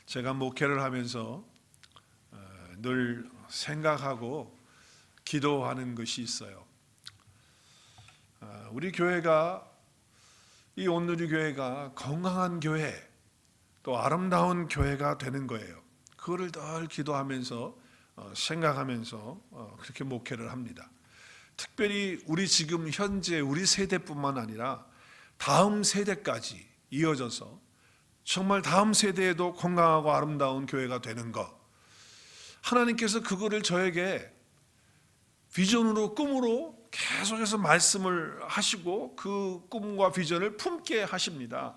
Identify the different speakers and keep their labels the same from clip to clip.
Speaker 1: 제가 목회를 하면서 늘 생각하고 기도하는 것이 있어요. 우리 교회가, 이 온누리 교회가 건강한 교회, 또 아름다운 교회가 되는 거예요. 그거를 늘 기도하면서 생각하면서 그렇게 목회를 합니다. 특별히 우리 지금 현재 우리 세대뿐만 아니라 다음 세대까지 이어져서 정말 다음 세대에도 건강하고 아름다운 교회가 되는 것, 하나님께서 그거를 저에게 비전으로, 꿈으로 계속해서 말씀을 하시고 그 꿈과 비전을 품게 하십니다.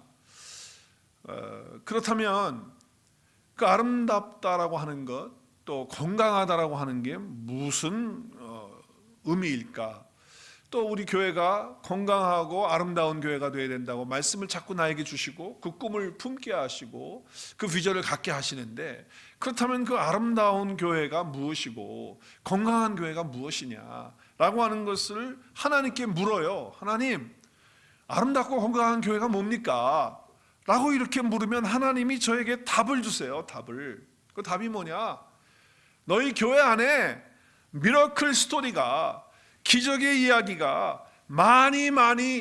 Speaker 1: 그렇다면 그 아름답다라고 하는 것, 또 건강하다라고 하는 게 무슨 의미일까? 또 우리 교회가 건강하고 아름다운 교회가 되어야 된다고 말씀을 자꾸 나에게 주시고 그 꿈을 품게 하시고 그 비전을 갖게 하시는데, 그렇다면 그 아름다운 교회가 무엇이고 건강한 교회가 무엇이냐라고 하는 것을 하나님께 물어요. 하나님, 아름답고 건강한 교회가 뭡니까? 라고 이렇게 물으면 하나님이 저에게 답을 주세요. 답을. 그 답이 뭐냐? 너희 교회 안에 미러클 스토리가, 기적의 이야기가 많이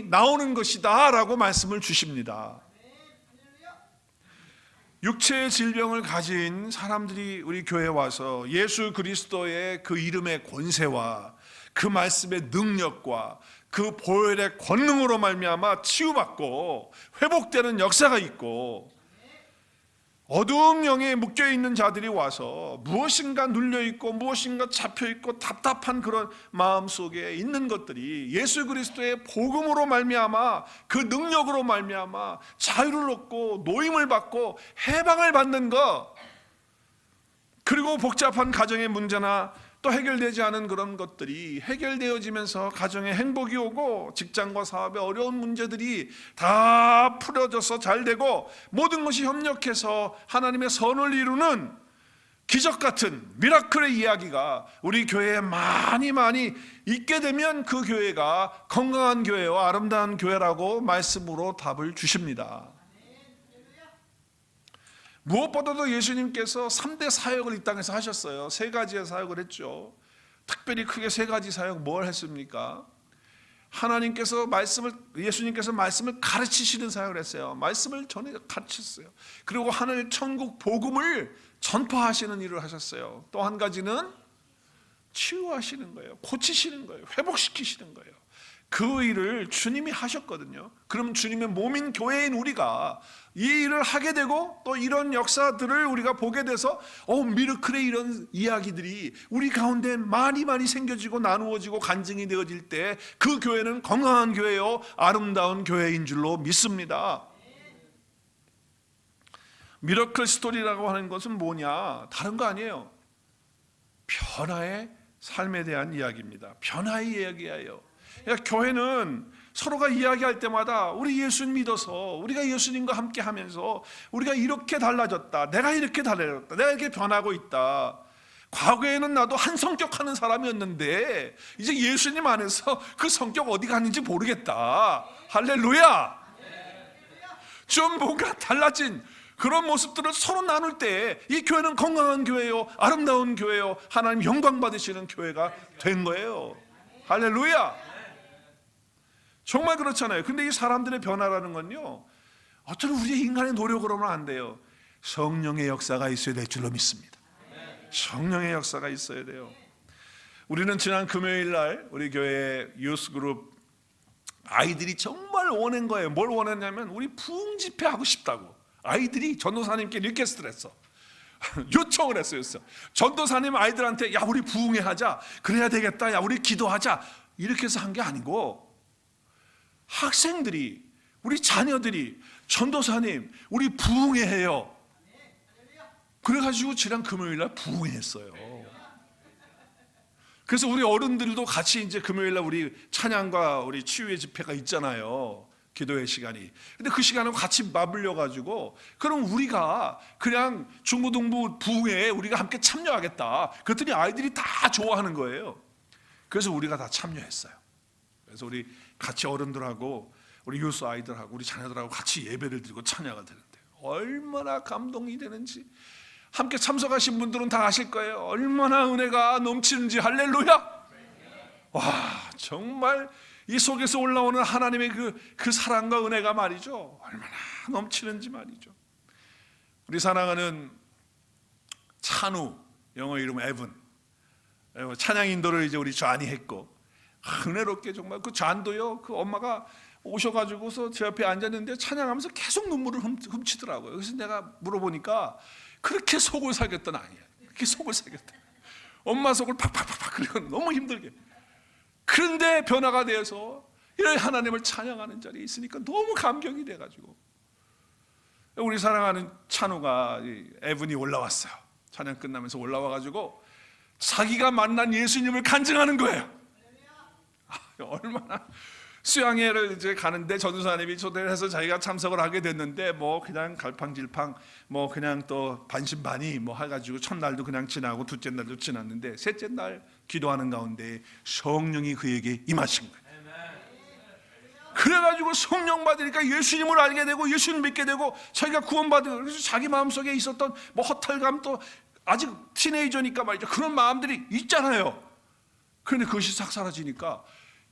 Speaker 1: 나오는 것이다 라고 말씀을 주십니다. 육체의 질병을 가진 사람들이 우리 교회에 와서 예수 그리스도의 그 이름의 권세와 그 말씀의 능력과 그 보혈의 권능으로 말미암아 치유받고 회복되는 역사가 있고, 어두운 영에 묶여있는 자들이 와서 무엇인가 눌려있고 무엇인가 잡혀있고 답답한 그런 마음속에 있는 것들이 예수 그리스도의 복음으로 말미암아 그 능력으로 말미암아 자유를 얻고 노임을 받고 해방을 받는 것, 그리고 복잡한 가정의 문제나 또 해결되지 않은 그런 것들이 해결되어지면서 가정에 행복이 오고 직장과 사업의 어려운 문제들이 다 풀어져서 잘 되고 모든 것이 협력해서 하나님의 선을 이루는 기적 같은 미라클의 이야기가 우리 교회에 많이 있게 되면 그 교회가 건강한 교회와 아름다운 교회라고 말씀으로 답을 주십니다. 무엇보다도 예수님께서 3대 사역을 이 땅에서 하셨어요. 3가지의 사역을 했죠. 특별히 크게 3가지 사역 뭘 했습니까? 예수님께서 말씀을 가르치시는 사역을 했어요. 말씀을 전해 가르쳤어요. 그리고 하늘 천국 복음을 전파하시는 일을 하셨어요. 또 한 가지는 치유하시는 거예요. 고치시는 거예요. 회복시키시는 거예요. 그 일을 주님이 하셨거든요. 그럼 주님의 몸인 교회인 우리가 이 일을 하게 되고 또 이런 역사들을 우리가 보게 돼서 미라클의 이런 이야기들이 우리 가운데 많이 생겨지고 나누어지고 간증이 되어질 때 그 교회는 건강한 교회요 아름다운 교회인 줄로 믿습니다. 미라클 스토리라고 하는 것은 뭐냐? 다른 거 아니에요. 변화의 삶에 대한 이야기입니다. 변화의 이야기예요. 그러니까 교회는 서로가 이야기할 때마다 우리 예수 믿어서 우리가 예수님과 함께 하면서 우리가 이렇게 달라졌다, 내가 이렇게 달라졌다, 내가 이렇게 변하고 있다. 과거에는 나도 한 성격 하는 사람이었는데 이제 예수님 안에서 그 성격 어디 갔는지 모르겠다. 할렐루야. 좀 뭔가 달라진 그런 모습들을 서로 나눌 때 이 교회는 건강한 교회요 아름다운 교회요 하나님 영광 받으시는 교회가 된 거예요. 할렐루야. 정말 그렇잖아요. 근데 이 사람들의 변화라는 건요, 어떤 우리의 인간의 노력으로는 안 돼요. 성령의 역사가 있어야 될 줄로 믿습니다. 성령의 역사가 있어야 돼요. 우리는 지난 금요일 날 우리 교회 유스그룹 아이들이 정말 원한 거예요. 뭘 원했냐면 우리 부흥 집회 하고 싶다고. 아이들이 전도사님께 리퀘스트를 했어. 요청을 했어요. 전도사님 아이들한테 야 우리 부흥회 하자, 그래야 되겠다, 야 우리 기도하자, 이렇게 해서 한 게 아니고 학생들이, 우리 자녀들이 전도사님 우리 부흥회 해요. 그래가지고 지난 금요일날 부흥회 했어요. 그래서 우리 어른들도 같이 이제 금요일날 우리 찬양과 우리 치유의 집회가 있잖아요. 기도의 시간이. 근데 그 시간을 같이 맞물려가지고 그럼 우리가 그냥 중고등부 부흥회에 우리가 함께 참여하겠다. 그랬더니 아이들이 다 좋아하는 거예요. 그래서 우리가 다 참여했어요. 그래서 우리 같이 어른들하고 우리 유스 아이들하고 우리 자녀들하고 같이 예배를 드리고 찬양을 드리는데 얼마나 감동이 되는지 함께 참석하신 분들은 다 아실 거예요. 얼마나 은혜가 넘치는지. 할렐루야. 와, 정말 이 속에서 올라오는 하나님의 그 사랑과 은혜가 말이죠, 얼마나 넘치는지 말이죠. 우리 사랑하는 찬우, 영어 이름 에븐, 찬양 인도를 이제 우리 좌안이 했고, 은혜롭게 정말 그 좌안도요, 그 엄마가 오셔가지고서 제 옆에 앉았는데 찬양하면서 계속 눈물을 훔치더라고요. 그래서 내가 물어보니까 그렇게 속을 사겼던 아니야. 그렇게 속을 사겼다. 엄마 속을 팍팍팍팍 그리고 너무 힘들게. 그런데 변화가 되어서 이런 하나님을 찬양하는 자리에 있으니까 너무 감격이 돼가지고, 우리 사랑하는 찬우가, 에븐이 올라왔어요. 찬양 끝나면서 올라와가지고 자기가 만난 예수님을 간증하는 거예요. 얼마나, 수양회를 이제 가는데 전도사님이 초대를 해서 자기가 참석을 하게 됐는데, 뭐 그냥 갈팡질팡, 뭐 그냥 또 반신반의 뭐 해가지고 첫날도 그냥 지나고 둘째 날도 지났는데, 셋째 날 기도하는 가운데 성령이 그에게 임하신 거예요. 그래가지고 성령 받으니까 예수님을 알게 되고 예수님 믿게 되고 자기가 구원받은, 그래서 자기 마음속에 있었던 뭐 허탈감, 또 아직 티네이저니까 말이죠, 그런 마음들이 있잖아요. 그런데 그것이 싹 사라지니까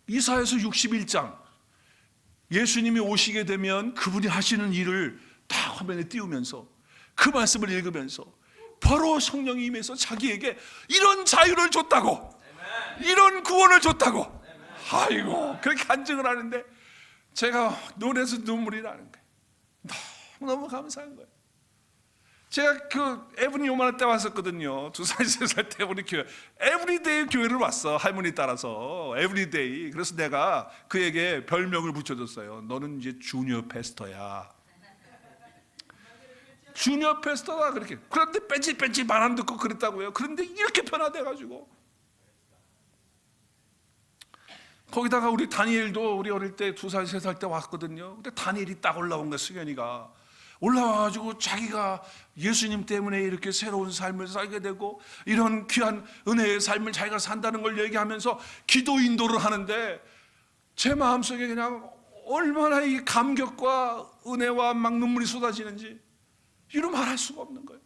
Speaker 1: 이사야서 61장, 예수님이 오시게 되면 그분이 하시는 일을 딱 화면에 띄우면서 그 말씀을 읽으면서 바로 성령이 임해서 자기에게 이런 자유를 줬다고, 이런 구원을 줬다고, 아이고 그렇게 간증을 하는데 제가 눈에서 눈물이 나는 거예요. 너무 감사한 거예요. 제가 그 에브니 요만할 때 왔었거든요. 2살, 3살 때 우리 교회 에브리데이 교회를 왔어. 할머니 따라서 에브리데이. 그래서 내가 그에게 별명을 붙여줬어요. 너는 이제 주니어 패스터야. 주니어 패스터다 그렇게. 그런데 뺀지 말 안 듣고 그랬다고요. 그런데 이렇게 변화돼가지고, 거기다가 우리 다니엘도 우리 어릴 때 2살, 3살 때 왔거든요. 근데 다니엘이 딱 올라온 거야. 수견이가 올라와가지고 자기가 예수님 때문에 이렇게 새로운 삶을 살게 되고 이런 귀한 은혜의 삶을 자기가 산다는 걸 얘기하면서 기도 인도를 하는데, 제 마음속에 그냥 얼마나 이 감격과 은혜와 막 눈물이 쏟아지는지 이루 말할 수가 없는 거예요.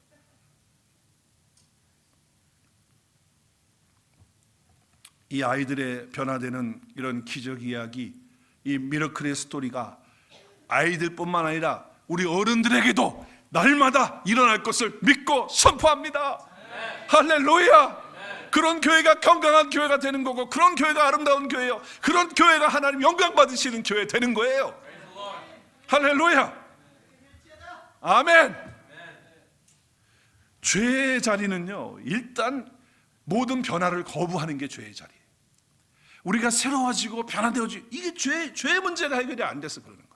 Speaker 1: 이 아이들의 변화되는 이런 기적 이야기, 이 미러클의 스토리가 아이들뿐만 아니라 우리 어른들에게도 날마다 일어날 것을 믿고 선포합니다. 할렐루야. 그런 교회가 건강한 교회가 되는 거고, 그런 교회가 아름다운 교회예요. 그런 교회가 하나님 영광 받으시는 교회 되는 거예요. 할렐루야. 아멘. 죄의 자리는요, 일단 모든 변화를 거부하는 게 죄의 자리예요. 우리가 새로워지고 변화되어지고, 이게 죄의 문제가 해결이 안 돼서 그러는 거예요.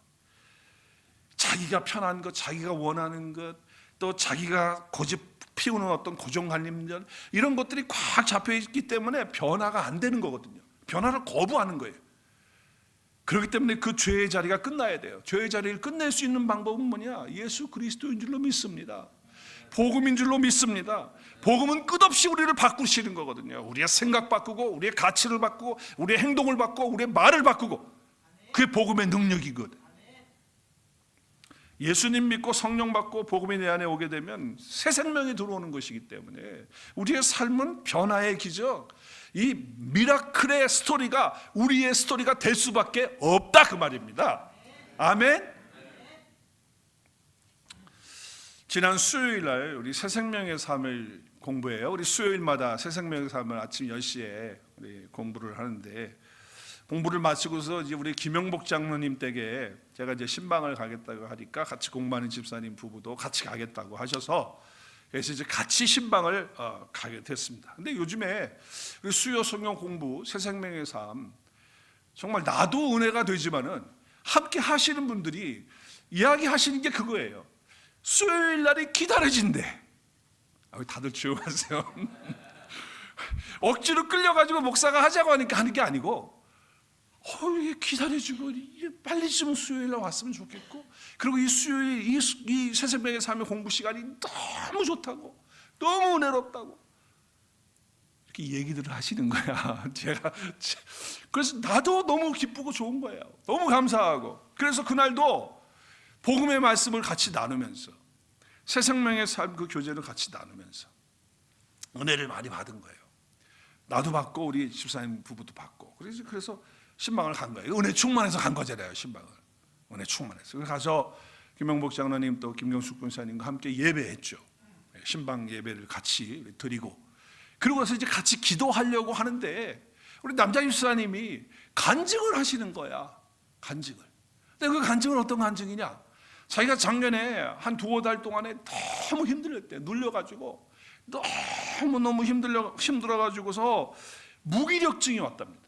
Speaker 1: 자기가 편한 것, 자기가 원하는 것, 또 자기가 고집 피우는 어떤 고정관념들, 이런 것들이 꽉 잡혀있기 때문에 변화가 안 되는 거거든요. 변화를 거부하는 거예요. 그렇기 때문에 그 죄의 자리가 끝나야 돼요. 죄의 자리를 끝낼 수 있는 방법은 뭐냐? 예수 그리스도인 줄로 믿습니다. 복음인 줄로 믿습니다. 복음은 끝없이 우리를 바꾸시는 거거든요. 우리의 생각 바꾸고, 우리의 가치를 바꾸고, 우리의 행동을 바꾸고, 우리의 말을 바꾸고, 그게 복음의 능력이거든. 예수님 믿고 성령 받고 복음이 내 안에 오게 되면 새 생명이 들어오는 것이기 때문에 우리의 삶은 변화의 기적, 이 미라클의 스토리가 우리의 스토리가 될 수밖에 없다, 그 말입니다. 아멘. 지난 수요일 날 우리 새 생명의 삶을 공부해요. 우리 수요일마다 새 생명의 삶을 아침 10시에 우리 공부를 하는데, 공부를 마치고서 이제 우리 김영복 장로님 댁에 제가 이제 신방을 가겠다고 하니까 같이 공부하는 집사님 부부도 같이 가겠다고 하셔서, 그래서 이제 같이 신방을 가게 됐습니다. 근데 요즘에 수요 성경 공부, 새 생명의 삶, 정말 나도 은혜가 되지만은 함께 하시는 분들이 이야기하시는 게 그거예요. 수요일 날이 기다려진대. 다들 조용하세요. 억지로 끌려가지고 목사가 하자고 하니까 하는 게 아니고, 이게 기다려주고 빨리 좀 수요일 날 왔으면 좋겠고, 그리고 이 수요일 이 새생명의 삶의 공부 시간이 너무 좋다고, 너무 은혜롭다고 이렇게 얘기들을 하시는 거야. 그래서 나도 너무 기쁘고 좋은 거예요. 너무 감사하고. 그래서 그날도 복음의 말씀을 같이 나누면서 새 생명의 삶 그 교제를 같이 나누면서 은혜를 많이 받은 거예요. 나도 받고 우리 집사님 부부도 받고 그래서 신방을 간 거예요. 은혜 충만해서 간 거잖아요. 신방을 은혜 충만해서 가서 김영복 장로님 또 김경숙 군사님과 함께 예배했죠. 신방 예배를 같이 드리고 그러고 나서 이제 같이 기도하려고 하는데 우리 남자 집사님이 간증을 하시는 거야. 간증을. 근데 그 간증은 어떤 간증이냐? 자기가 작년에 한 2-5달 동안에 너무 힘들었대. 눌려가지고 너무 힘들어가지고서 무기력증이 왔답니다.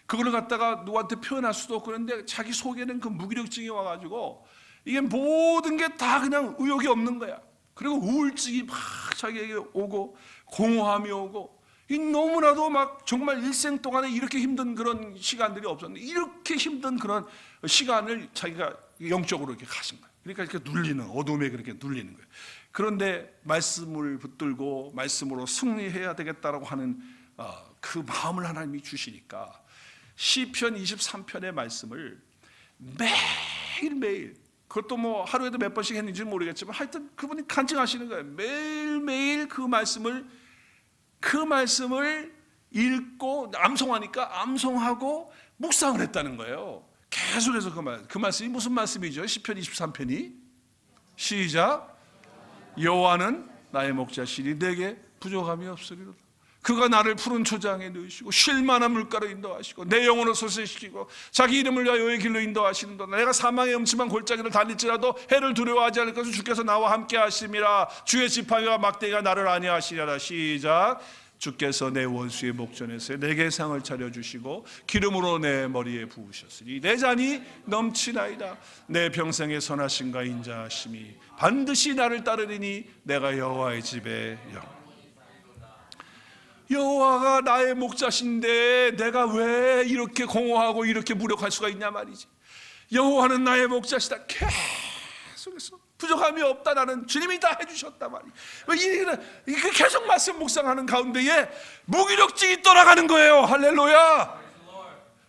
Speaker 1: 그걸 갖다가 누구한테 표현할 수도 없고 그런데 자기 속에는 그 무기력증이 와가지고 이게 모든 게 다 그냥 의욕이 없는 거야. 그리고 우울증이 막 자기에게 오고 공허함이 오고 너무나도 막 정말 일생 동안에 이렇게 힘든 그런 시간들이 없었는데 이렇게 힘든 그런 시간을 자기가 영적으로 이렇게 가신 거예요. 그러니까 이렇게 눌리는 어둠에 그렇게 눌리는 거예요. 그런데 말씀을 붙들고 말씀으로 승리해야 되겠다라고 하는 그 마음을 하나님이 주시니까 시편 23편의 말씀을 매일매일 그것도 뭐 하루에도 몇 번씩 했는지는 모르겠지만 하여튼 그분이 간증하시는 거예요. 매일매일 그 말씀을 읽고 암송하니까 암송하고 묵상을 했다는 거예요. 계속해서 그 말씀이 무슨 말씀이죠? 시편 23편이 시작 여호와는 나의 목자시니 내게 부족함이 없으리로다. 그가 나를 푸른 초장에 넣으시고 쉴 만한 물가로 인도하시고 내 영혼을 소생시키고 자기 이름을 위하여 여호와의 길로 인도하시는도다. 내가 사망의 음침한 골짜기를 다닐지라도 해를 두려워하지 않을 것은 주께서 나와 함께 하심이라. 주의 지팡이와 막대기가 나를 안위하시리라. 시작 주께서 내 원수의 목전에서 내게 상을 차려주시고 기름으로 내 머리에 부으셨으니 내 잔이 넘치나이다. 내 평생의 선하심과 인자하심이 반드시 나를 따르리니 내가 여호와의 집에 여호와가 나의 목자신데 내가 왜 이렇게 공허하고 이렇게 무력할 수가 있냐 말이지. 여호와는 나의 목자시다. 계속해서 부족함이 없다. 나는 주님이 다 해주셨다 말이야. 계속 말씀 묵상하는 가운데에 무기력증이 떠나가는 거예요. 할렐루야.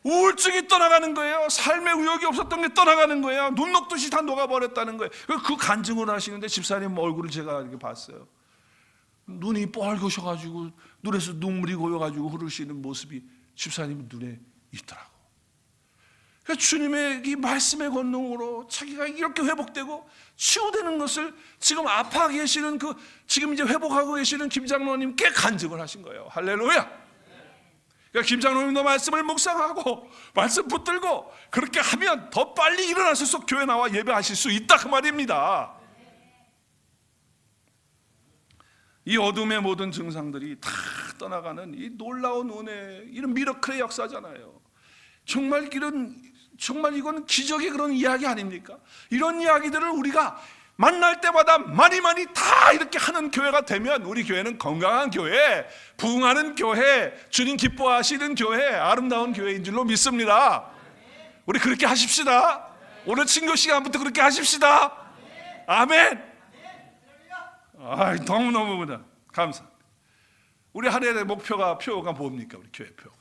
Speaker 1: 우울증이 떠나가는 거예요. 삶의 의욕이 없었던 게 떠나가는 거예요. 눈 녹듯이 다 녹아버렸다는 거예요. 그 간증을 하시는데 집사님 얼굴을 제가 이렇게 봤어요. 눈이 뻘겋어가지고 눈에서 눈물이 고여가지고 흐르시는 모습이 집사님 눈에 있더라고. 그러니까 주님의 이 말씀의 권능으로 자기가 이렇게 회복되고 치유되는 것을 지금 아파 계시는 지금 이제 회복하고 계시는 김 장로님께 간증을 하신 거예요. 할렐루야. 그러니까 김 장로님도 말씀을 묵상하고 말씀 붙들고 그렇게 하면 더 빨리 일어나셔서 교회 나와 예배하실 수 있다 그 말입니다. 이 어둠의 모든 증상들이 다 떠나가는 이 놀라운 은혜, 이런 미러클의 역사잖아요. 정말 이건 기적의 그런 이야기 아닙니까? 이런 이야기들을 우리가 만날 때마다 많이 다 이렇게 하는 교회가 되면 우리 교회는 건강한 교회, 부흥하는 교회, 주님 기뻐하시는 교회, 아름다운 교회인 줄로 믿습니다. 우리 그렇게 하십시다. 오늘 친교 시간부터 그렇게 하십시다. 아멘. 너무너무 감사합니다. 우리 한 해의 표가 뭡니까? 우리 교회 표가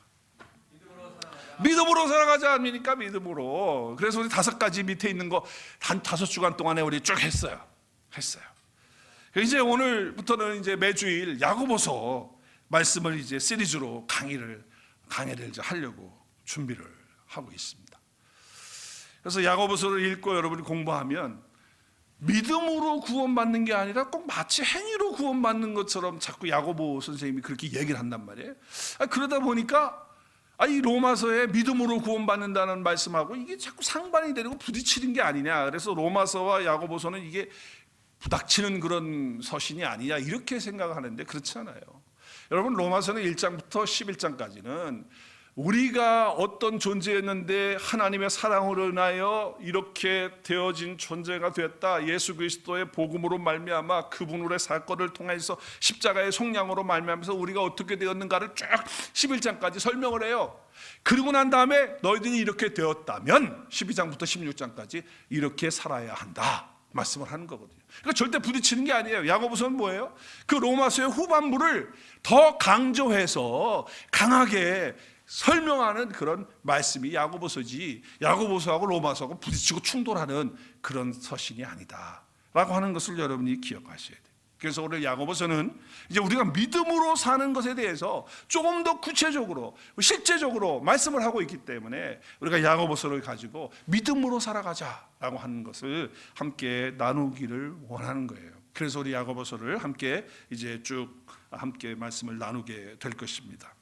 Speaker 1: 믿음으로 살아가자 아닙니까? 믿음으로. 그래서 우리 5가지 밑에 있는 거 한 5주간 동안에 우리 쭉 했어요. 이제 오늘부터는 이제 매주일 야고보서 말씀을 이제 시리즈로 강의를 이제 하려고 준비를 하고 있습니다. 그래서 야고보서를 읽고 여러분이 공부하면 믿음으로 구원받는 게 아니라 꼭 마치 행위로 구원받는 것처럼 자꾸 야고보 선생님이 그렇게 얘기를 한단 말이에요. 그러다 보니까 이 로마서에 믿음으로 구원받는다는 말씀하고 이게 자꾸 상반이 되고 부딪히는 게 아니냐. 그래서 로마서와 야고보서는 이게 부닥치는 그런 서신이 아니냐 이렇게 생각하는데 그렇지 않아요. 여러분 로마서는 1장부터 11장까지는 우리가 어떤 존재였는데 하나님의 사랑으로 인하여 이렇게 되어진 존재가 됐다. 예수 그리스도의 복음으로 말미암아 그분의 사건을 통해서 십자가의 속량으로 말미암아서 우리가 어떻게 되었는가를 쭉 11장까지 설명을 해요. 그리고 난 다음에 너희들이 이렇게 되었다면 12장부터 16장까지 이렇게 살아야 한다 말씀을 하는 거거든요. 그러니까 절대 부딪히는 게 아니에요. 야고보서는 뭐예요? 그 로마서의 후반부를 더 강조해서 강하게 설명하는 그런 말씀이 야고보서지, 야고보서하고 로마서하고 부딪히고 충돌하는 그런 서신이 아니다라고 하는 것을 여러분이 기억하셔야 돼요. 그래서 오늘 야고보서는 이제 우리가 믿음으로 사는 것에 대해서 조금 더 구체적으로 실제적으로 말씀을 하고 있기 때문에 우리가 야고보서를 가지고 믿음으로 살아가자라고 하는 것을 함께 나누기를 원하는 거예요. 그래서 우리 야고보서를 함께 이제 쭉 함께 말씀을 나누게 될 것입니다.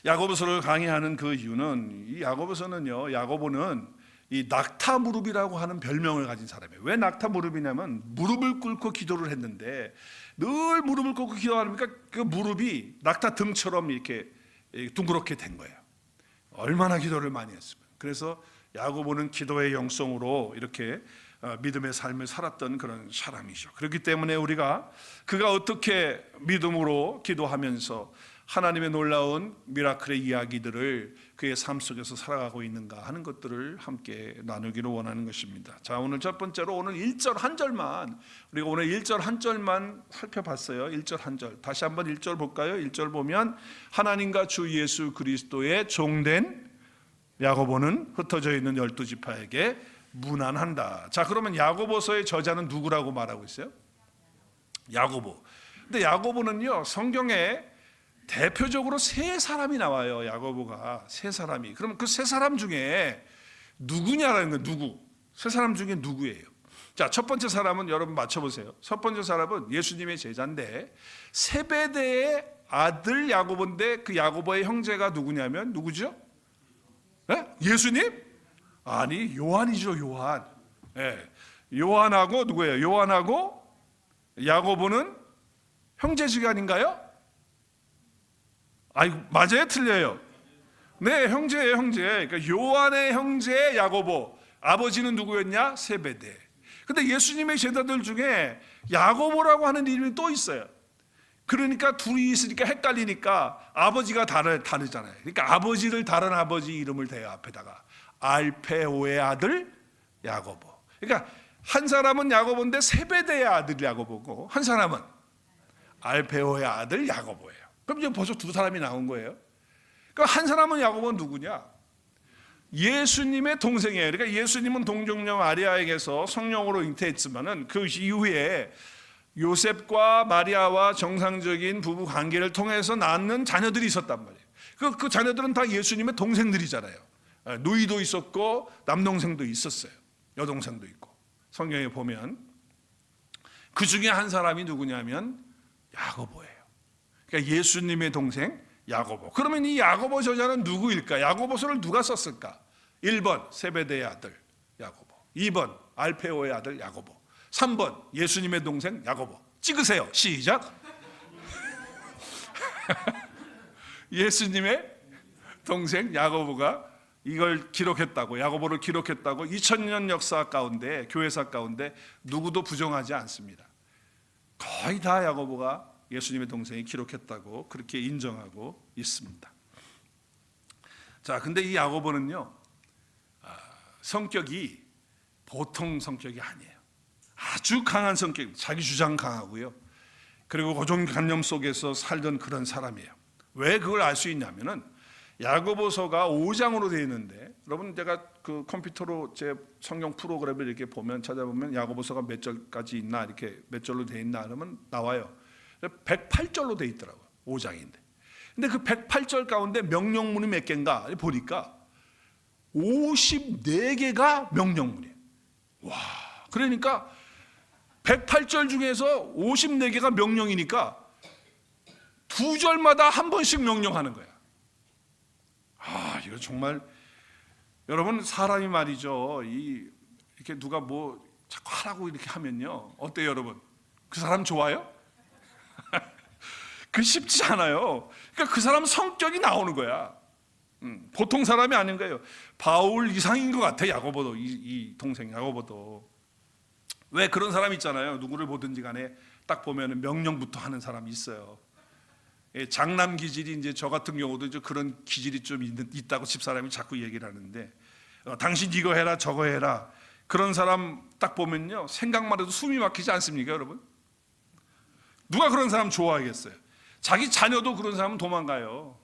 Speaker 1: 야고보서를 강의하는 그 이유는, 이 야고보서는요, 야고보는 이 낙타무릎이라고 하는 별명을 가진 사람이에요. 왜 낙타무릎이냐면 무릎을 꿇고 기도를 했는데 늘 무릎을 꿇고 기도하니까 그 무릎이 낙타 등처럼 이렇게 둥그렇게 된 거예요. 얼마나 기도를 많이 했으면. 그래서 야고보는 기도의 영성으로 이렇게 믿음의 삶을 살았던 그런 사람이죠. 그렇기 때문에 우리가 그가 어떻게 믿음으로 기도하면서 하나님의 놀라운 미라클의 이야기들을 그의 삶 속에서 살아가고 있는가 하는 것들을 함께 나누기를 원하는 것입니다. 자, 오늘 첫 번째로 오늘 1절 한 절만, 우리가 오늘 1절 한 절만 살펴봤어요. 1절 한 절. 다시 한번 1절 볼까요? 1절 보면 하나님과 주 예수 그리스도의 종된 야고보는 흩어져 있는 12지파에게 문안한다. 자, 그러면 야고보서의 저자는 누구라고 말하고 있어요? 야고보. 근데 야고보는요, 성경에 대표적으로 세 사람이 나와요. 야고보가 세 사람이. 그럼 그 세 사람 중에 누구냐라는 거예요. 누구? 세 사람 중에 누구예요? 자, 첫 번째 사람은 여러분 맞춰보세요. 첫 번째 사람은 예수님의 제자인데 세베대의 아들 야고보인데 그 야고보의 형제가 누구냐면 누구죠? 네? 예수님? 아니, 요한이죠. 요한. 네. 요한하고 누구예요? 요한하고 야고보는 형제지간인가요? 아이고, 맞아요? 틀려요? 네, 형제예요, 형제. 그러니까 요한의 형제 야고보. 아버지는 누구였냐? 세베대. 근데 예수님의 제자들 중에 야고보라고 하는 이름이 또 있어요. 그러니까 둘이 있으니까 헷갈리니까 아버지가 다르잖아요. 그러니까 아버지를 다른 아버지 이름을 대요, 앞에다가. 알페오의 아들 야고보. 그러니까 한 사람은 야고보인데 세베대의 아들 야고보고, 한 사람은 알페오의 아들 야고보예요. 그럼 이제 벌써 두 사람이 나온 거예요. 그러니까 한 사람은 야고보는 누구냐? 예수님의 동생이에요. 그러니까 예수님은 동정녀 마리아에게서 성령으로 잉태했지만은 그 이후에 요셉과 마리아와 정상적인 부부 관계를 통해서 낳는 자녀들이 있었단 말이에요. 그 자녀들은 다 예수님의 동생들이잖아요. 누이도 있었고 남동생도 있었어요. 여동생도 있고. 성경에 보면 그 중에 한 사람이 누구냐면 야고보예요. 그러니까 예수님의 동생 야고보. 그러면 이 야고보 저자는 누구일까? 야고보서를 누가 썼을까? 1번 세베대의 아들 야고보, 2번 알페오의 아들 야고보, 3번 예수님의 동생 야고보. 찍으세요. 시작. 예수님의 동생 야고보가 이걸 기록했다고, 야고보를 기록했다고 2000년 역사 가운데, 교회사 가운데 누구도 부정하지 않습니다. 거의 다 야고보가 예수님의 동생이 기록했다고 그렇게 인정하고 있습니다. 자, 근데 이 야고보는요, 성격이 보통 성격이 아니에요. 아주 강한 성격, 자기 주장 강하고요. 그리고 고정관념 속에서 살던 그런 사람이에요. 왜 그걸 알 수 있냐면은 야고보서가 5장으로 되어 있는데, 여러분 제가 그 컴퓨터로 제 성경 프로그램을 이렇게 보면, 찾아보면 야고보서가 몇 절까지 있나, 이렇게 몇 절로 되어 있나 그러면 나와요. 108절로 되어 있더라고요. 5장인데. 근데 그 108절 가운데 명령문이 몇 개인가 보니까 54개가 명령문이에요. 와, 그러니까 108절 중에서 54개가 명령이니까 두 절마다 한 번씩 명령하는 거야. 아, 이거 정말, 여러분 사람이 말이죠, 이렇게 누가 뭐 자꾸 하라고 이렇게 하면요, 어때요 여러분? 그 사람 좋아요? 그 쉽지 않아요. 그러니까 그 사람 성격이 나오는 거야. 보통 사람이 아닌 거예요. 바울 이상인 것 같아. 야고보도, 이 동생 야고보도. 왜 그런 사람 있잖아요. 누구를 보든지 간에 딱 보면 명령부터 하는 사람이 있어요. 장남 기질이, 이제 저 같은 경우도 이제 그런 기질이 좀 있다고 집사람이 자꾸 얘기를 하는데, 당신 이거 해라 저거 해라, 그런 사람 딱 보면요, 생각만 해도 숨이 막히지 않습니까 여러분? 누가 그런 사람 좋아하겠어요? 자기 자녀도 그런 사람은 도망가요.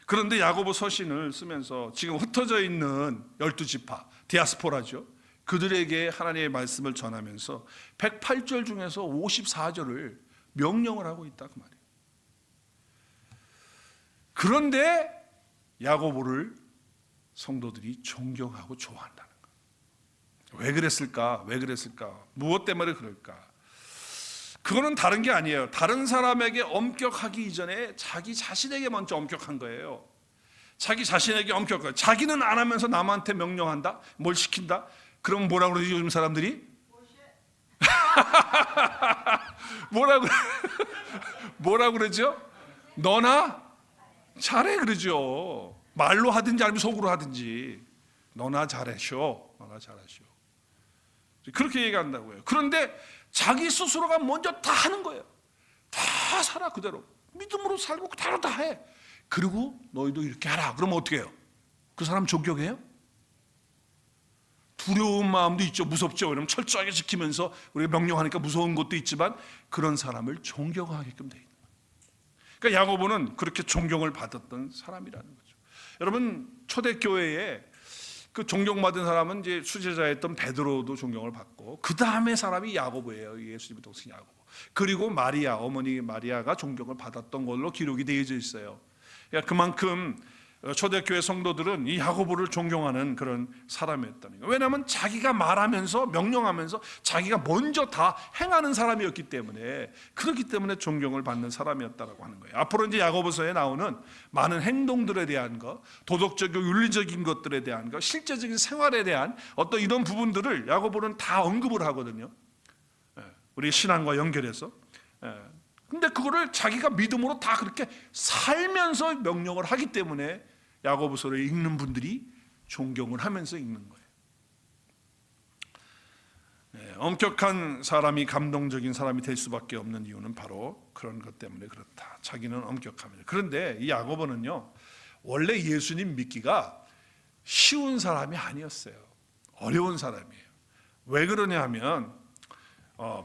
Speaker 1: 그런데 야고보 서신을 쓰면서 지금 흩어져 있는 12지파, 디아스포라죠. 그들에게 하나님의 말씀을 전하면서 108절 중에서 54절을 명령을 하고 있다 그 말이에요. 그런데 야고보를 성도들이 존경하고 좋아한다는 거예요. 왜 그랬을까? 왜 그랬을까? 무엇 때문에 그럴까? 그거는 다른 게 아니에요. 다른 사람에게 엄격하기 이전에 자기 자신에게 먼저 엄격한 거예요. 자기 자신에게 엄격한. 자기는 안 하면서 남한테 명령한다? 뭘 시킨다? 그럼 뭐라고 그러지 요즘 사람들이? 뭐라고 그러죠? 너나 잘해 그러죠. 말로 하든지 아니면 속으로 하든지. 너나 잘하쇼. 너나 잘하쇼. 그렇게 얘기한다고요. 그런데 자기 스스로가 먼저 다 하는 거예요. 다 살아 그대로. 믿음으로 살고 그대로 다 해. 그리고 너희도 이렇게 하라. 그러면 어떻게 해요? 그 사람 존경해요? 두려운 마음도 있죠. 무섭죠. 왜냐면 철저하게 지키면서 우리가 명령하니까 무서운 것도 있지만 그런 사람을 존경하게끔 돼 있는 거예요. 그러니까 야고보는 그렇게 존경을 받았던 사람이라는 거죠. 여러분 초대교회에 그 존경받은 사람은 이제 수제자였던 베드로도 존경을 받고 그 다음에 사람이 야고보예요. 예수님의 동생 야고보. 그리고 마리아, 어머니 마리아가 존경을 받았던 걸로 기록이 되어져 있어요. 그러니까 그만큼 초대교회 성도들은 이 야고보를 존경하는 그런 사람이었다는 거예요. 왜냐하면 자기가 말하면서 명령하면서 자기가 먼저 다 행하는 사람이었기 때문에 그렇기 때문에 존경을 받는 사람이었다라고 하는 거예요. 앞으로 이제 야고보서에 나오는 많은 행동들에 대한 것, 도덕적이고 윤리적인 것들에 대한 것, 실제적인 생활에 대한 어떤 이런 부분들을 야고보는 다 언급을 하거든요. 우리 신앙과 연결해서. 근데 그거를 자기가 믿음으로 다 그렇게 살면서 명령을 하기 때문에 야고보서를 읽는 분들이 존경을 하면서 읽는 거예요. 엄격한 사람이 감동적인 사람이 될 수밖에 없는 이유는 바로 그런 것 때문에 그렇다. 자기는 엄격합니다. 그런데 이 야고보는요, 원래 예수님 믿기가 쉬운 사람이 아니었어요. 어려운 사람이에요. 왜 그러냐 하면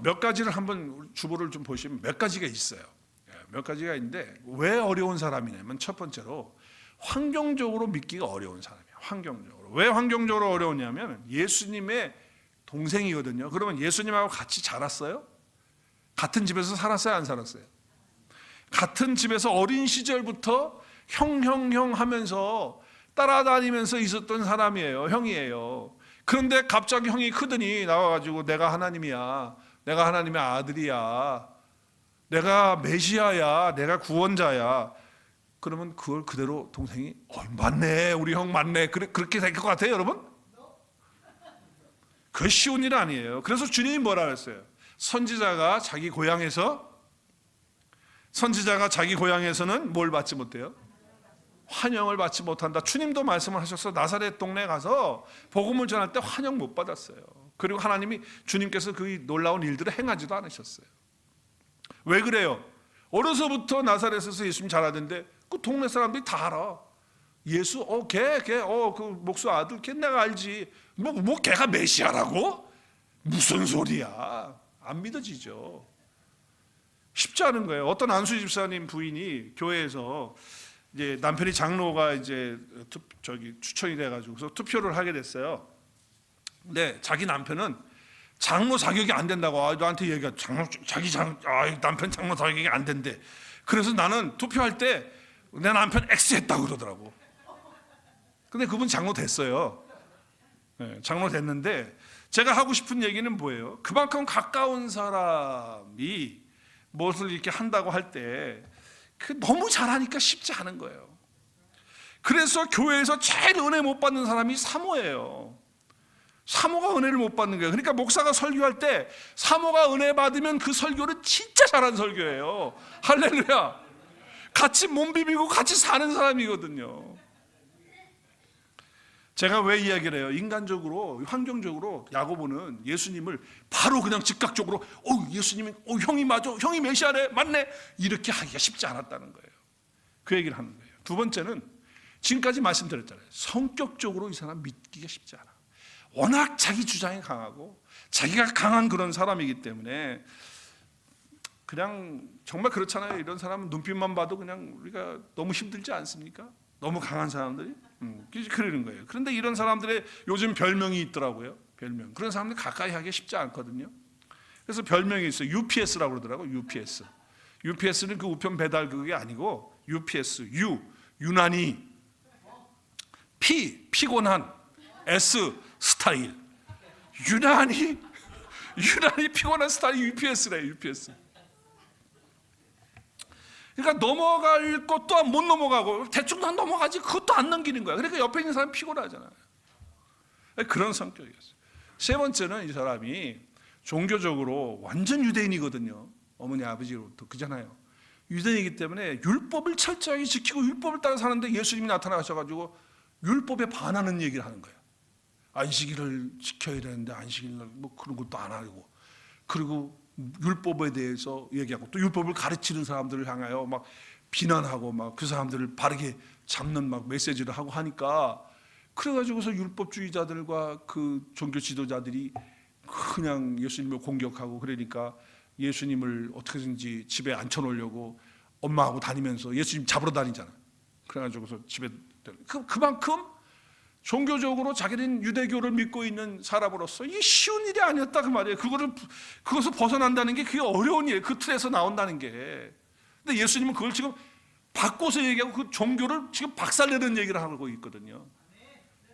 Speaker 1: 몇 가지를 한번 주보를 좀 보시면 몇 가지가 있어요. 몇 가지가 있는데 왜 어려운 사람이냐면 첫 번째로 환경적으로 믿기가 어려운 사람이에요. 환경적으로. 왜 환경적으로 어려우냐면 예수님의 동생이거든요. 그러면 예수님하고 같이 자랐어요? 같은 집에서 살았어요? 안 살았어요? 같은 집에서 어린 시절부터 형 하면서 따라다니면서 있었던 사람이에요. 형이에요. 그런데 갑자기 형이 크더니 나와가지고 내가 하나님이야. 내가 하나님의 아들이야. 내가 메시아야. 내가 구원자야. 그러면 그걸 그대로 동생이 맞네. 우리 형 맞네. 그렇게 될 것 같아요, 여러분? 그게 쉬운 일 아니에요. 그래서 주님이 뭐라 그랬어요? 선지자가 자기 고향에서는 뭘 받지 못해요? 환영을 받지 못한다. 주님도 말씀을 하셔서 나사렛 동네에 가서 복음을 전할 때 환영 못 받았어요. 그리고 하나님이 주님께서 그 놀라운 일들을 행하지도 않으셨어요. 왜 그래요? 어려서부터 나사렛에서 예수님 잘하던데 그 동네 사람들이 다 알아. 예수, 그 목수 아들, 걔 내가 알지. 뭐 걔가 메시아라고? 무슨 소리야? 안 믿어지죠. 쉽지 않은 거예요. 어떤 안수 집사님 부인이 교회에서 이제 남편이 장로가 이제 추천이 돼가지고 투표를 하게 됐어요. 근데 자기 남편은 장로 자격이 안 된다고 너한테 얘기해. 남편 장로 자격이 안 된대. 그래서 나는 투표할 때 내 남편 X했다고 그러더라고. 근데 그분 장로 됐어요. 네, 장로 됐는데 제가 하고 싶은 얘기는 뭐예요? 그만큼 가까운 사람이 무엇을 이렇게 한다고 할 때 너무 잘하니까 쉽지 않은 거예요. 그래서 교회에서 제일 은혜 못 받는 사람이 사모예요. 사모가 은혜를 못 받는 거예요. 그러니까 목사가 설교할 때 사모가 은혜 받으면 그 설교는 진짜 잘한 설교예요. 할렐루야. 같이 몸 비비고 같이 사는 사람이거든요. 제가 왜 이야기를 해요? 인간적으로, 환경적으로 야고보는 예수님을 바로 그냥 즉각적으로 예수님이 형이 맞아, 형이 메시아네, 맞네, 이렇게 하기가 쉽지 않았다는 거예요. 그 얘기를 하는 거예요. 두 번째는 지금까지 말씀드렸잖아요. 성격적으로 이 사람 믿기가 쉽지 않아. 워낙 자기 주장이 강하고 자기가 강한 그런 사람이기 때문에 그냥 정말 그렇잖아요. 이런 사람은 눈빛만 봐도 그냥 우리가 너무 힘들지 않습니까? 너무 강한 사람들이 그러는 거예요. 그런데 이런 사람들의 요즘 별명이 있더라고요. 별명. 그런 사람들 가까이 하기 쉽지 않거든요. 그래서 별명이 있어요. UPS라고 그러더라고요. UPS. UPS는 그 우편 배달 그게 아니고 UPS. 유난히, 피곤한, 스타일. 유난히 피곤한 스타일이 UPS래요. UPS. 그러니까 넘어갈 것도 못 넘어가고 대충 다 넘어가지 그것도 안 넘기는 거야. 그러니까 옆에 있는 사람이 피곤하잖아요. 그런 성격이었어요. 세 번째는 이 사람이 종교적으로 완전 유대인이거든요. 어머니 아버지로부터 그잖아요. 유대인이기 때문에 율법을 철저하게 지키고 율법을 따라 사는데 예수님이 나타나셔가지고 율법에 반하는 얘기를 하는 거예요. 안식일을 지켜야 되는데 안식일날 뭐 그런 것도 안 하고, 그리고 율법에 대해서 얘기하고 또 율법을 가르치는 사람들을 향하여 막 비난하고 막 그 사람들을 바르게 잡는 막 메시지를 하고 하니까, 그래가지고서 율법주의자들과 그 종교 지도자들이 그냥 예수님을 공격하고, 그러니까 예수님을 어떻게든지 집에 앉혀놓으려고 엄마하고 다니면서 예수님 잡으러 다니잖아. 그래가지고서 집에 그만큼 종교적으로 자기는 유대교를 믿고 있는 사람으로서 이게 쉬운 일이 아니었다 그 말이에요. 그것을 벗어난다는 게 그게 어려운 일이에요. 그 틀에서 나온다는 게. 근데 예수님은 그걸 지금 바꿔서 얘기하고 그 종교를 지금 박살내는 얘기를 하고 있거든요.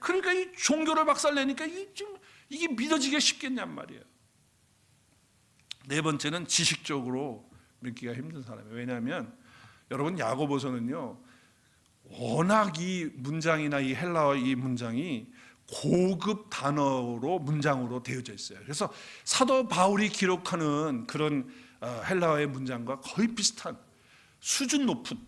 Speaker 1: 그러니까 이 종교를 박살내니까 이게 믿어지기가 쉽겠냔 말이에요. 네 번째는 지식적으로 믿기가 힘든 사람이에요. 왜냐하면 여러분 야고보서는요, 워낙 이 문장이나 이 헬라어 이 문장이 고급 단어로 문장으로 되어져 있어요. 그래서 사도 바울이 기록하는 그런 헬라어의 문장과 거의 비슷한 수준 높은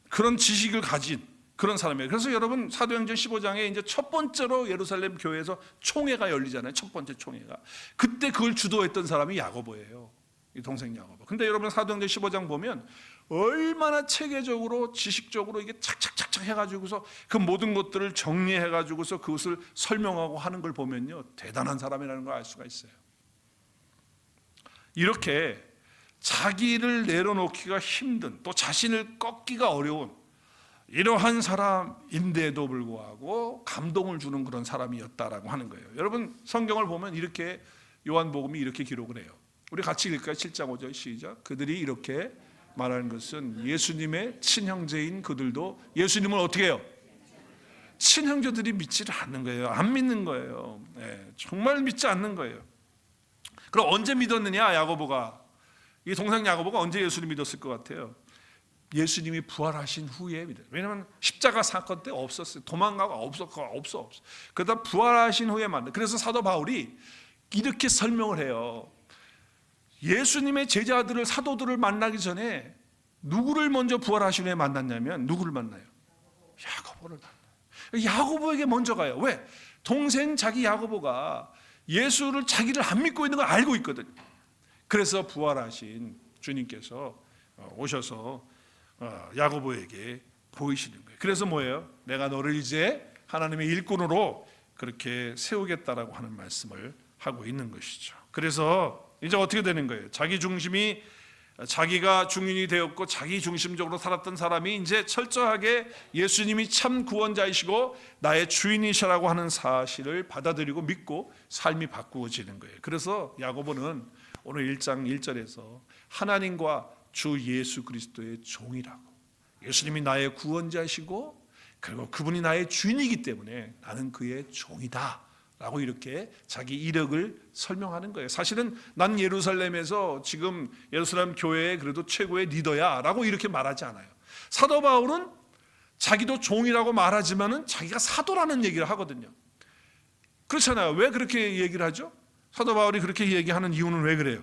Speaker 1: 그런 지식을 가진 그런 사람이에요. 그래서 여러분 사도행전 15장에 이제 첫 번째로 예루살렘 교회에서 총회가 열리잖아요. 첫 번째 총회가. 그때 그걸 주도했던 사람이 야고보예요. 이 동생 야고보. 근데 여러분 사도행전 15장 보면 얼마나 체계적으로 지식적으로 이게 착착착착 해가지고서 그 모든 것들을 정리해가지고서 그것을 설명하고 하는 걸 보면요, 대단한 사람이라는 걸 알 수가 있어요. 이렇게 자기를 내려놓기가 힘든, 또 자신을 꺾기가 어려운 이러한 사람인데도 불구하고 감동을 주는 그런 사람이었다라고 하는 거예요. 여러분 성경을 보면 이렇게 요한복음이 이렇게 기록을 해요. 우리 같이 읽을까요? 7장 5절 시작. 그들이 이렇게 말하는 것은 예수님의 친형제인 그들도 예수님을 어떻게 해요? 친형제들이 믿지를 않는 거예요. 안 믿는 거예요. 네, 정말 믿지 않는 거예요. 그럼 언제 믿었느냐? 야고보가, 이 동생 야고보가 언제 예수를 믿었을 것 같아요? 예수님이 부활하신 후에 믿어요. 왜냐하면 십자가 사건 때 없었어요. 도망가고 없어. 그러다 부활하신 후에 만나. 그래서 사도 바울이 이렇게 설명을 해요. 예수님의 제자들을, 사도들을 만나기 전에 누구를 먼저 부활하신 후에 만났냐면 누구를 만나요? 야고보를 만나요. 야고보에게 먼저 가요. 왜? 동생 자기 야고보가 예수를 자기를 안 믿고 있는 걸 알고 있거든요. 그래서 부활하신 주님께서 오셔서 야고보에게 보이시는 거예요. 그래서 뭐예요? 내가 너를 이제 하나님의 일꾼으로 그렇게 세우겠다라고 하는 말씀을 하고 있는 것이죠. 그래서 이제 어떻게 되는 거예요? 자기 중심이, 자기가 중인이 되었고 자기 중심적으로 살았던 사람이 이제 철저하게 예수님이 참 구원자이시고 나의 주인이시라고 하는 사실을 받아들이고 믿고 삶이 바꾸어지는 거예요. 그래서 야고보는 오늘 1장 1절에서 하나님과 주 예수 그리스도의 종이라고, 예수님이 나의 구원자시고 그리고 그분이 나의 주인이기 때문에 나는 그의 종이다 라고 이렇게 자기 이력을 설명하는 거예요. 사실은 난 예루살렘에서 지금 예루살렘 교회의 그래도 최고의 리더야 라고 이렇게 말하지 않아요. 사도 바울은 자기도 종이라고 말하지만은 자기가 사도라는 얘기를 하거든요. 그렇잖아요. 왜 그렇게 얘기를 하죠? 사도 바울이 그렇게 얘기하는 이유는 왜 그래요?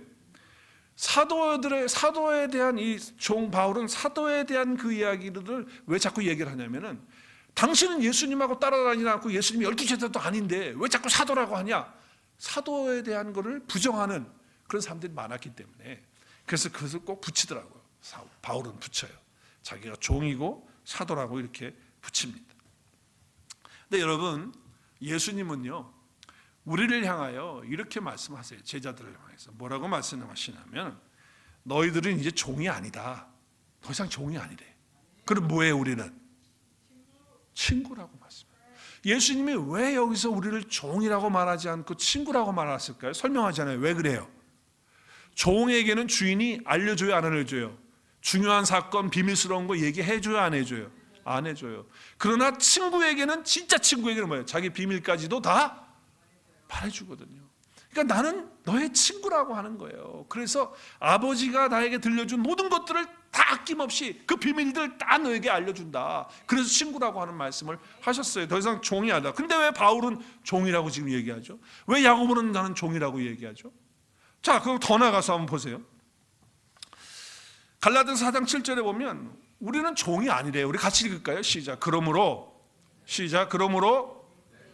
Speaker 1: 사도에 대한 이 종 바울은 사도에 대한 그 이야기들을 왜 자꾸 얘기를 하냐면은, 당신은 예수님하고 따라다니지 않고 예수님이 12제자도 아닌데 왜 자꾸 사도라고 하냐? 사도에 대한 것을 부정하는 그런 사람들이 많았기 때문에, 그래서 그것을 꼭 붙이더라고요. 바울은 붙여요. 자기가 종이고 사도라고 이렇게 붙입니다. 근데 여러분, 예수님은요 우리를 향하여 이렇게 말씀하세요. 제자들을 향해서 뭐라고 말씀하시냐면, 너희들은 이제 종이 아니다. 더 이상 종이 아니래. 그럼 뭐예요? 우리는 친구라고 말씀합니다. 예수님이 왜 여기서 우리를 종이라고 말하지 않고 친구라고 말했을까요? 설명하잖아요. 왜 그래요? 종에게는 주인이 알려줘요, 안 알려줘요? 중요한 사건, 비밀스러운 거 얘기해줘요, 안 해줘요? 안 해줘요. 그러나 친구에게는, 진짜 친구에게는 뭐예요? 자기 비밀까지도 다 말해주거든요. 그러니까 나는 너의 친구라고 하는 거예요. 그래서 아버지가 나에게 들려준 모든 것들을 다 아낌없이 그 비밀들 다 너에게 알려준다. 그래서 친구라고 하는 말씀을 하셨어요. 더 이상 종이 아니다. 근데 왜 바울은 종이라고 지금 얘기하죠? 왜 야고보는 나는 종이라고 얘기하죠? 자, 그럼 더 나가서 한번 보세요. 갈라디아서 4장 7절에 보면 우리는 종이 아니래요. 우리 같이 읽을까요? 시작. 그러므로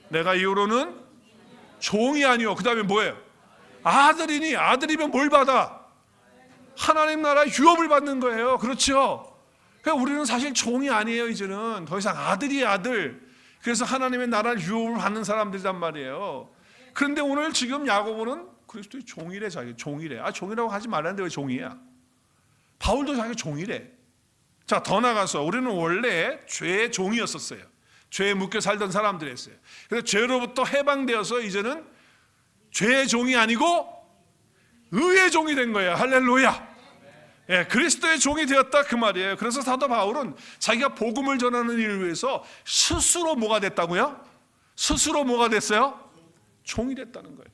Speaker 1: 내가 이후로는 종이 아니요. 그 다음에 뭐예요? 아들이니, 아들이면 뭘 받아? 하나님 나라 유업을 받는 거예요. 그렇죠? 그러니까 우리는 사실 종이 아니에요. 이제는 더 이상 아들이에요, 아들. 그래서 하나님의 나라를 유업을 받는 사람들이란 말이에요. 그런데 오늘 지금 야고보는 그리스도의 종이래. 자기 종이래. 종이라고 하지 말라는데 왜 종이야? 바울도 자기가 종이래. 자, 더 나가서 우리는 원래 죄의 종이었었어요. 죄에 묶여 살던 사람들이었어요. 그래서 죄로부터 해방되어서 이제는 죄의 종이 아니고 의의 종이 된 거예요. 할렐루야. 예, 그리스도의 종이 되었다 그 말이에요. 그래서 사도 바울은 자기가 복음을 전하는 일을 위해서 스스로 뭐가 됐다고요? 스스로 뭐가 됐어요? 종이 됐다는 거예요.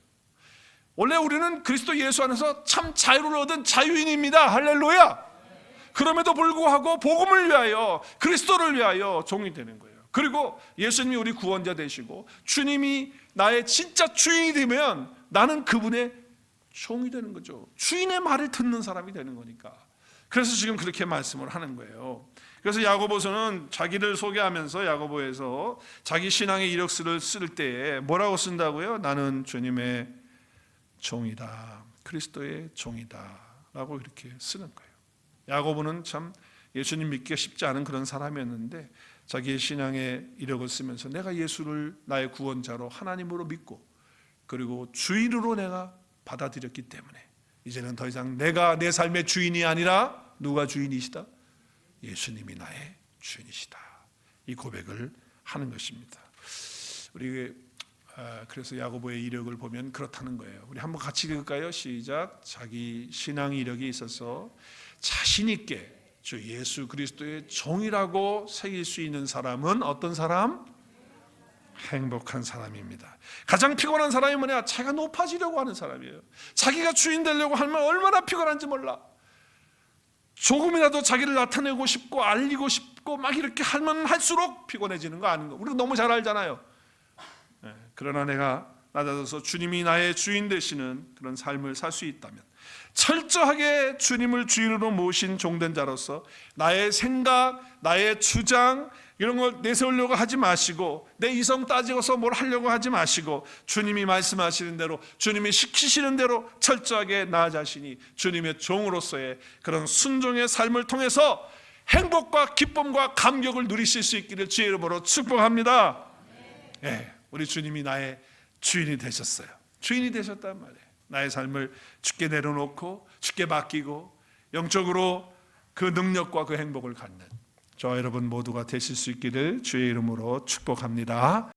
Speaker 1: 원래 우리는 그리스도 예수 안에서 참 자유를 얻은 자유인입니다. 할렐루야. 그럼에도 불구하고 복음을 위하여, 그리스도를 위하여 종이 되는 거예요. 그리고 예수님이 우리 구원자 되시고 주님이 나의 진짜 주인이 되면 나는 그분의 종이 되는 거죠. 주인의 말을 듣는 사람이 되는 거니까. 그래서 지금 그렇게 말씀을 하는 거예요. 그래서 야고보서는 자기를 소개하면서 야고보에서 자기 신앙의 이력서를 쓸 때에 뭐라고 쓴다고요? 나는 주님의 종이다, 그리스도의 종이다 라고 이렇게 쓰는 거예요. 야고보는 참 예수님 믿기가 쉽지 않은 그런 사람이었는데 자기의 신앙의 이력을 쓰면서 내가 예수를 나의 구원자로 하나님으로 믿고 그리고 주인으로 내가 받아들였기 때문에 이제는 더 이상 내가 내 삶의 주인이 아니라 누가 주인이시다? 예수님이 나의 주인이시다. 이 고백을 하는 것입니다. 우리 그래서 야고보의 이력을 보면 그렇다는 거예요. 우리 한번 같이 읽을까요? 시작. 자기 신앙 이력이 있어서 자신 있게 주 예수 그리스도의 종이라고 새길 수 있는 사람은 어떤 사람? 행복한 사람입니다. 가장 피곤한 사람이 뭐냐? 자기가 높아지려고 하는 사람이에요. 자기가 주인 되려고 하면 얼마나 피곤한지 몰라. 조금이라도 자기를 나타내고 싶고 알리고 싶고 막 이렇게 하면 할수록 피곤해지는 거 아닌가? 우리가 너무 잘 알잖아요. 그러나 내가 낮아져서 주님이 나의 주인 되시는 그런 삶을 살 수 있다면 철저하게 주님을 주인으로 모신 종된 자로서 나의 생각, 나의 주장 이런 걸 내세우려고 하지 마시고 내 이성 따지고서 뭘 하려고 하지 마시고 주님이 말씀하시는 대로 주님이 시키시는 대로 철저하게 나 자신이 주님의 종으로서의 그런 순종의 삶을 통해서 행복과 기쁨과 감격을 누리실 수 있기를 주의 이름으로 축복합니다. 네, 우리 주님이 나의 주인이 되셨어요. 주인이 되셨단 말이에요. 나의 삶을 주께 내려놓고 주께 맡기고 영적으로 그 능력과 그 행복을 갖는 저와 여러분 모두가 되실 수 있기를 주의 이름으로 축복합니다.